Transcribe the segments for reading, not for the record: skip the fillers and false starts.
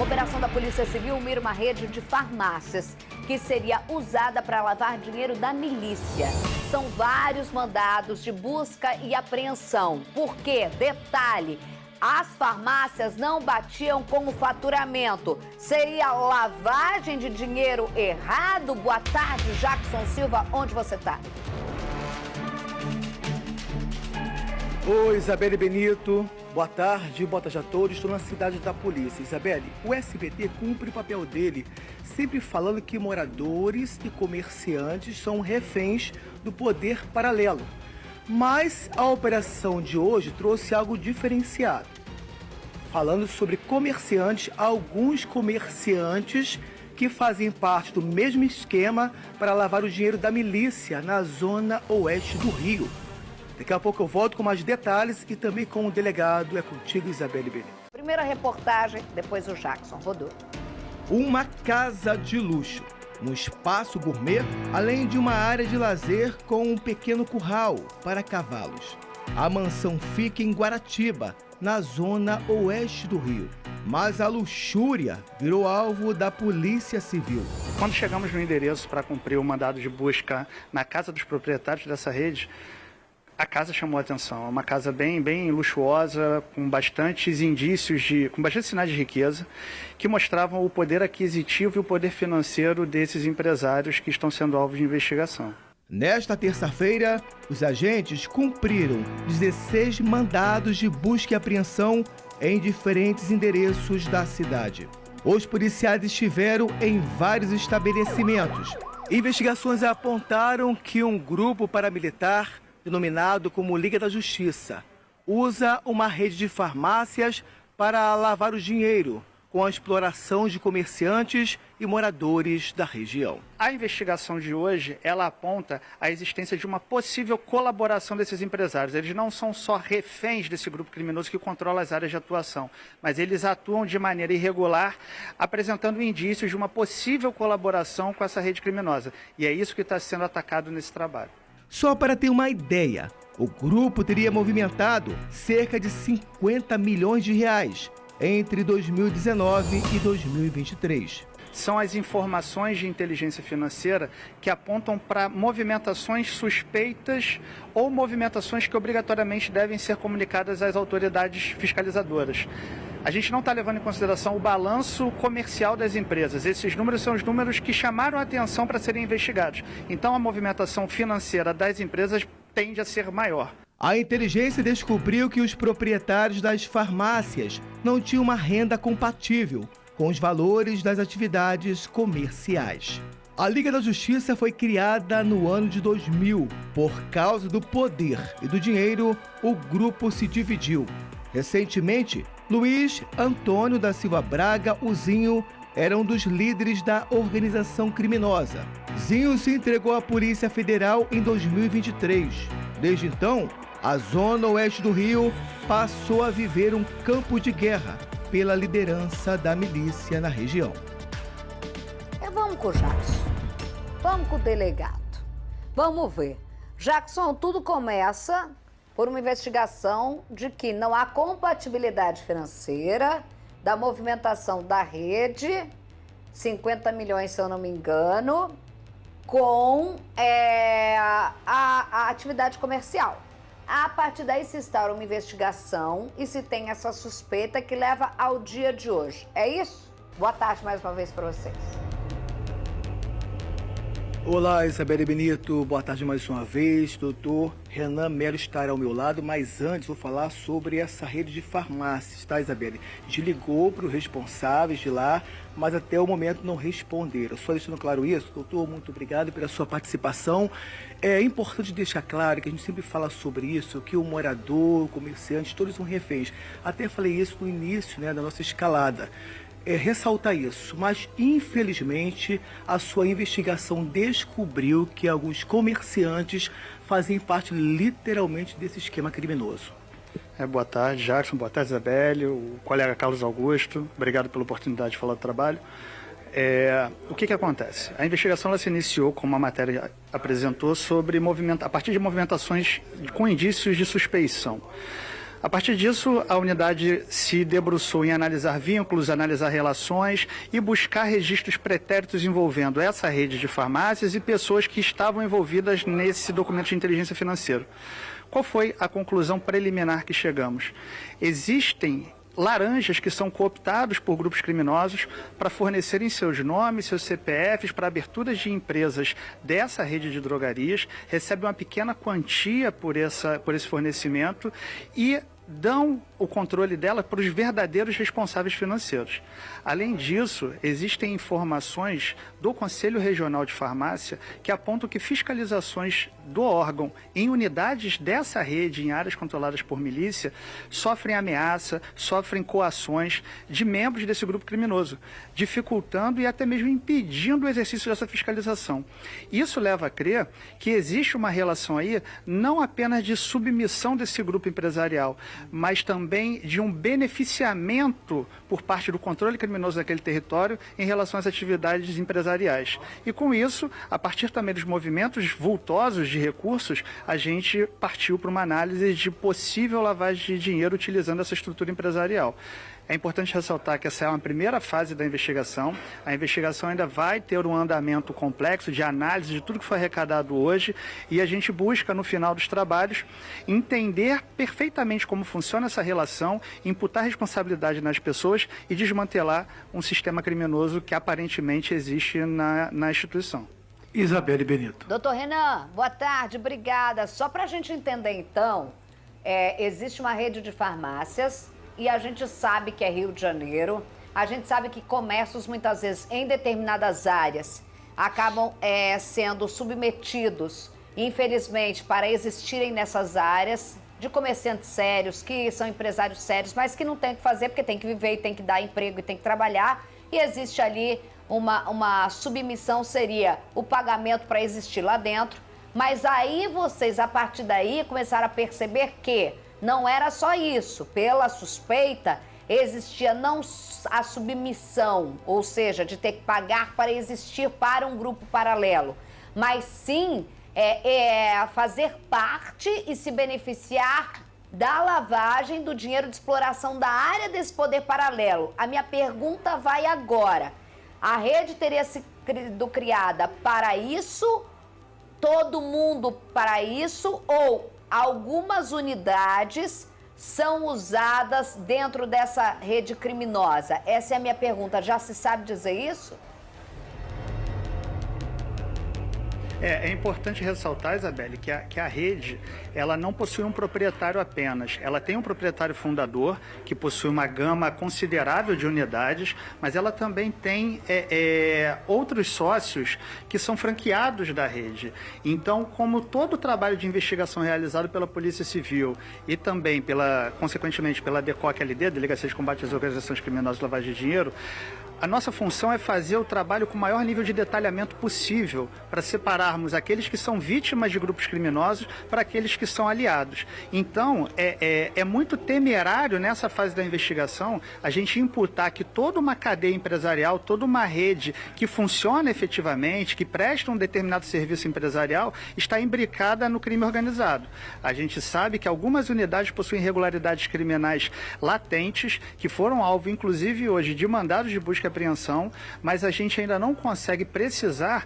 Operação da Polícia Civil mira uma rede de farmácias que seria usada para lavar dinheiro da milícia. São vários mandados de busca e apreensão. Por quê? Detalhe, as farmácias não batiam com o faturamento. Seria lavagem de dinheiro errado? Boa tarde, Jackson Silva, onde você está? Oi, Isabelle Benito. Boa tarde a todos. Estou na cidade da polícia. Isabelle, o SBT cumpre o papel dele, sempre falando que moradores e comerciantes são reféns do poder paralelo. Mas a operação de hoje trouxe algo diferenciado. Falando sobre comerciantes, alguns comerciantes que fazem parte do mesmo esquema para lavar o dinheiro da milícia na zona oeste do Rio. Daqui a pouco eu volto com mais detalhes e também com o delegado. É contigo, Isabelle Benito. Primeira reportagem, depois o Jackson rodou. Uma casa de luxo, um espaço gourmet, além de uma área de lazer com um pequeno curral para cavalos. A mansão fica em Guaratiba, na zona oeste do Rio. Mas a luxúria virou alvo da Polícia Civil. Quando chegamos no endereço para cumprir o mandado de busca na casa dos proprietários dessa rede, a casa chamou a atenção. É uma casa bem luxuosa, com bastantes indícios, com bastante sinais de riqueza, que mostravam o poder aquisitivo e o poder financeiro desses empresários que estão sendo alvo de investigação. Nesta terça-feira, os agentes cumpriram 16 mandados de busca e apreensão em diferentes endereços da cidade. Os policiais estiveram em vários estabelecimentos. Investigações apontaram que um grupo paramilitar denominado como Liga da Justiça, usa uma rede de farmácias para lavar o dinheiro, com a exploração de comerciantes e moradores da região. A investigação de hoje, ela aponta a existência de uma possível colaboração desses empresários. Eles não são só reféns desse grupo criminoso que controla as áreas de atuação, mas eles atuam de maneira irregular, apresentando indícios de uma possível colaboração com essa rede criminosa. E é isso que está sendo atacado nesse trabalho. Só para ter uma ideia, o grupo teria movimentado cerca de 50 milhões de reais entre 2019 e 2023. São as informações de inteligência financeira que apontam para movimentações suspeitas ou movimentações que obrigatoriamente devem ser comunicadas às autoridades fiscalizadoras. A gente não está levando em consideração o balanço comercial das empresas. Esses números são os números que chamaram a atenção para serem investigados. Então, a movimentação financeira das empresas tende a ser maior. A inteligência descobriu que os proprietários das farmácias não tinham uma renda compatível com os valores das atividades comerciais. A Liga da Justiça foi criada no ano de 2000. Por causa do poder e do dinheiro, o grupo se dividiu. Recentemente, Luiz Antônio da Silva Braga, o Zinho, era um dos líderes da organização criminosa. Zinho se entregou à Polícia Federal em 2023. Desde então, a zona oeste do Rio passou a viver um campo de guerra pela liderança da milícia na região. Vamos com o Jackson. Vamos com o delegado. Vamos ver. Jackson, tudo começa por uma investigação de que não há compatibilidade financeira da movimentação da rede, 50 milhões, se eu não me engano, com a atividade comercial. A partir daí se instaura uma investigação e se tem essa suspeita que leva ao dia de hoje. É isso? Boa tarde mais uma vez para vocês. Olá, Isabelle Benito, boa tarde mais uma vez. Doutor Renan Melo estará ao meu lado, mas antes vou falar sobre essa rede de farmácias, tá, Isabelle? A gente ligou para os responsáveis de lá, mas até o momento não responderam. Só deixando claro isso, doutor, muito obrigado pela sua participação. É importante deixar claro que a gente sempre fala sobre isso, que o morador, o comerciante, todos são reféns. Até falei isso no início, né, da nossa escalada. Ressaltar isso, mas infelizmente a sua investigação descobriu que alguns comerciantes fazem parte literalmente desse esquema criminoso. Boa tarde, Jackson, boa tarde, Isabelle, o colega Carlos Augusto, obrigado pela oportunidade de falar do trabalho. O que acontece? A investigação ela se iniciou, como a matéria apresentou, a partir de movimentações com indícios de suspeição. A partir disso, a unidade se debruçou em analisar vínculos, analisar relações e buscar registros pretéritos envolvendo essa rede de farmácias e pessoas que estavam envolvidas nesse documento de inteligência financeira. Qual foi a conclusão preliminar que chegamos? Existem laranjas que são cooptados por grupos criminosos para fornecerem seus nomes, seus CPFs para aberturas de empresas dessa rede de drogarias, recebem uma pequena quantia por esse fornecimento e dão o controle dela para os verdadeiros responsáveis financeiros. Além disso, existem informações do Conselho Regional de Farmácia que apontam que fiscalizações do órgão em unidades dessa rede, em áreas controladas por milícia, sofrem ameaça, sofrem coações de membros desse grupo criminoso, dificultando e até mesmo impedindo o exercício dessa fiscalização. Isso leva a crer que existe uma relação aí não apenas de submissão desse grupo empresarial, mas também de um beneficiamento por parte do controle criminoso daquele território em relação às atividades empresariais. E com isso, a partir também dos movimentos vultosos de recursos, a gente partiu para uma análise de possível lavagem de dinheiro utilizando essa estrutura empresarial. É importante ressaltar que essa é uma primeira fase da investigação. A investigação ainda vai ter um andamento complexo de análise de tudo que foi arrecadado hoje e a gente busca, no final dos trabalhos, entender perfeitamente como funciona essa relação, imputar responsabilidade nas pessoas e desmantelar um sistema criminoso que aparentemente existe na instituição. Isabelle Benito. Doutor Renan, boa tarde, obrigada. Só para a gente entender, então, existe uma rede de farmácias e a gente sabe que é Rio de Janeiro, a gente sabe que comércios, muitas vezes, em determinadas áreas, acabam sendo submetidos, infelizmente, para existirem nessas áreas, de comerciantes sérios, que são empresários sérios, mas que não tem o que fazer porque tem que viver e tem que dar emprego e tem que trabalhar, e existe ali uma submissão, seria o pagamento para existir lá dentro, mas aí vocês, a partir daí, começaram a perceber que não era só isso. Pela suspeita, existia não a submissão, ou seja, de ter que pagar para existir para um grupo paralelo, mas sim fazer parte e se beneficiar da lavagem do dinheiro de exploração da área desse poder paralelo. A minha pergunta vai agora. A rede teria sido criada para isso, todo mundo para isso, ou algumas unidades são usadas dentro dessa rede criminosa? Essa é a minha pergunta. Já se sabe dizer isso? É importante ressaltar, Isabelle, que a rede ela não possui um proprietário apenas. Ela tem um proprietário fundador, que possui uma gama considerável de unidades, mas ela também tem outros sócios que são franqueados da rede. Então, como todo o trabalho de investigação realizado pela Polícia Civil e também, consequentemente, pela DECOC-LD, Delegacia de Combate às Organizações Criminosas e Lavagem de Dinheiro, a nossa função é fazer o trabalho com o maior nível de detalhamento possível para separarmos aqueles que são vítimas de grupos criminosos para aqueles que são aliados. Então, é muito temerário nessa fase da investigação a gente imputar que toda uma cadeia empresarial, toda uma rede que funciona efetivamente, que presta um determinado serviço empresarial, está imbricada no crime organizado. A gente sabe que algumas unidades possuem irregularidades criminais latentes, que foram alvo, inclusive hoje, de mandados de busca e apreensão, mas a gente ainda não consegue precisar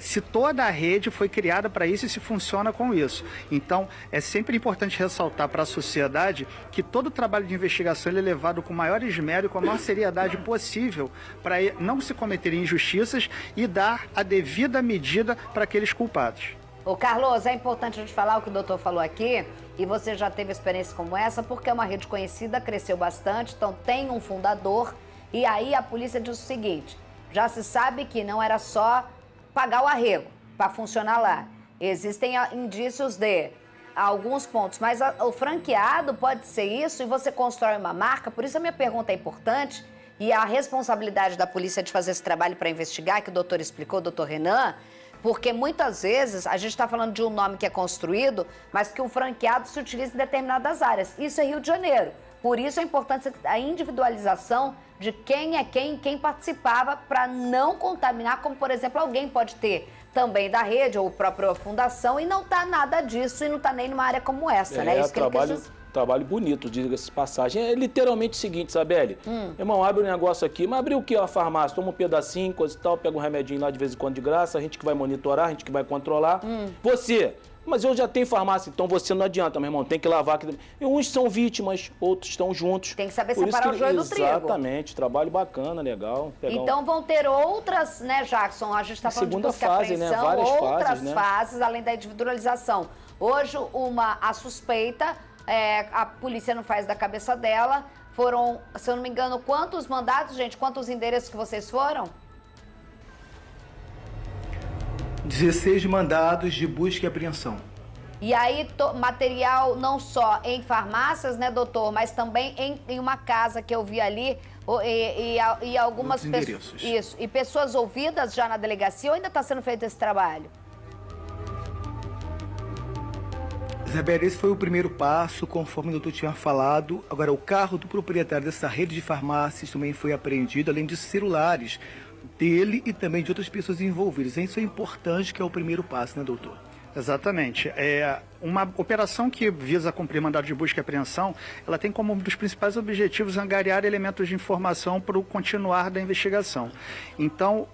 se toda a rede foi criada para isso e se funciona com isso. Então, é sempre importante ressaltar para a sociedade que todo o trabalho de investigação é levado com o maior esmero e com a maior seriedade possível para não se cometerem injustiças e dar a devida medida para aqueles culpados. Ô Carlos, é importante a gente falar o que o doutor falou aqui, e você já teve experiência como essa, porque é uma rede conhecida, cresceu bastante, então tem um fundador. E aí a polícia diz o seguinte, já se sabe que não era só pagar o arrego para funcionar lá. Existem indícios de alguns pontos, mas o franqueado pode ser isso e você constrói uma marca. Por isso a minha pergunta é importante e a responsabilidade da polícia de fazer esse trabalho para investigar, que o doutor explicou, o doutor Renan, porque muitas vezes a gente está falando de um nome que é construído, mas que um franqueado se utiliza em determinadas áreas. Isso é Rio de Janeiro. Por isso a importância da individualização de quem é quem participava para não contaminar, como, por exemplo, alguém pode ter também da rede ou própria fundação e não tá nada disso e não tá nem numa área como essa, né? Isso que Trabalho bonito, diga-se de passagem. É literalmente o seguinte, Isabelle. Irmão, abre um negócio aqui, mas abriu o que? A farmácia, toma um pedacinho, coisa e tal, pega um remedinho lá de vez em quando de graça, a gente que vai monitorar, a gente que vai controlar. Você, mas eu já tenho farmácia, então você não adianta, meu irmão, tem que lavar. E uns são vítimas, outros estão juntos. Tem que saber separar o joio do trigo. Exatamente, trabalho bacana, legal. Então vão ter outras, né, Jackson? A gente está falando de busca e apreensão, né? Várias outras fases, né? Além da individualização. Hoje, a suspeita, a polícia não faz da cabeça dela. Foram, se eu não me engano, quantos mandados, gente? Quantos endereços que vocês foram? 16 mandados de busca e apreensão. E aí, material não só em farmácias, né, doutor, mas também em uma casa que eu vi ali e algumas pessoas. Isso. E pessoas ouvidas já na delegacia ou ainda está sendo feito esse trabalho? Isabelle, esse foi o primeiro passo, conforme o doutor tinha falado. Agora, o carro do proprietário dessa rede de farmácias também foi apreendido, além de celulares dele e também de outras pessoas envolvidas. Isso é importante, que é o primeiro passo, né, doutor? Exatamente. Uma operação que visa cumprir mandado de busca e apreensão, ela tem como um dos principais objetivos angariar elementos de informação para o continuar da investigação. Então,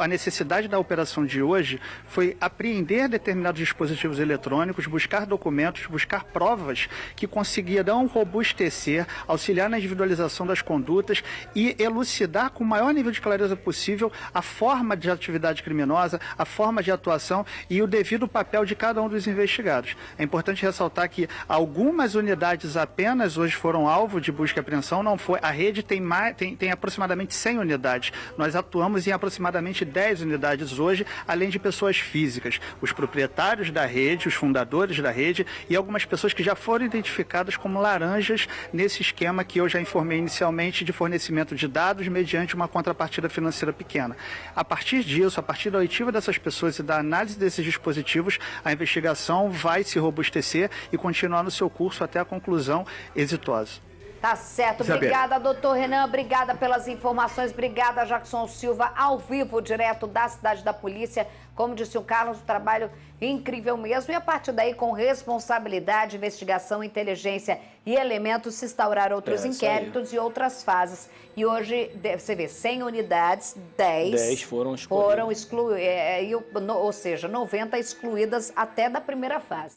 a necessidade da operação de hoje foi apreender determinados dispositivos eletrônicos, buscar documentos, buscar provas que conseguirão robustecer, auxiliar na individualização das condutas e elucidar com o maior nível de clareza possível a forma de atividade criminosa, a forma de atuação e o devido papel de cada um dos investigados. É importante ressaltar que algumas unidades apenas hoje foram alvo de busca e apreensão, não foi. A rede tem aproximadamente 100 unidades. Nós atuamos em aproximadamente 10 unidades hoje, além de pessoas físicas, os proprietários da rede, os fundadores da rede e algumas pessoas que já foram identificadas como laranjas nesse esquema que eu já informei inicialmente de fornecimento de dados mediante uma contrapartida financeira pequena. A partir disso, a partir da oitiva dessas pessoas e da análise desses dispositivos, a investigação vai se robustecer e continuar no seu curso até a conclusão exitosa. Tá certo. Isabelle. Obrigada, doutor Renan. Obrigada pelas informações. Obrigada, Jackson Silva, ao vivo, direto da Cidade da Polícia. Como disse o Carlos, um trabalho incrível mesmo. E a partir daí, com responsabilidade, investigação, inteligência e elementos, se instaurar outros inquéritos e outras fases. E hoje, você vê, 100 unidades, 10 foram excluídas. Ou seja, 90 excluídas até da primeira fase.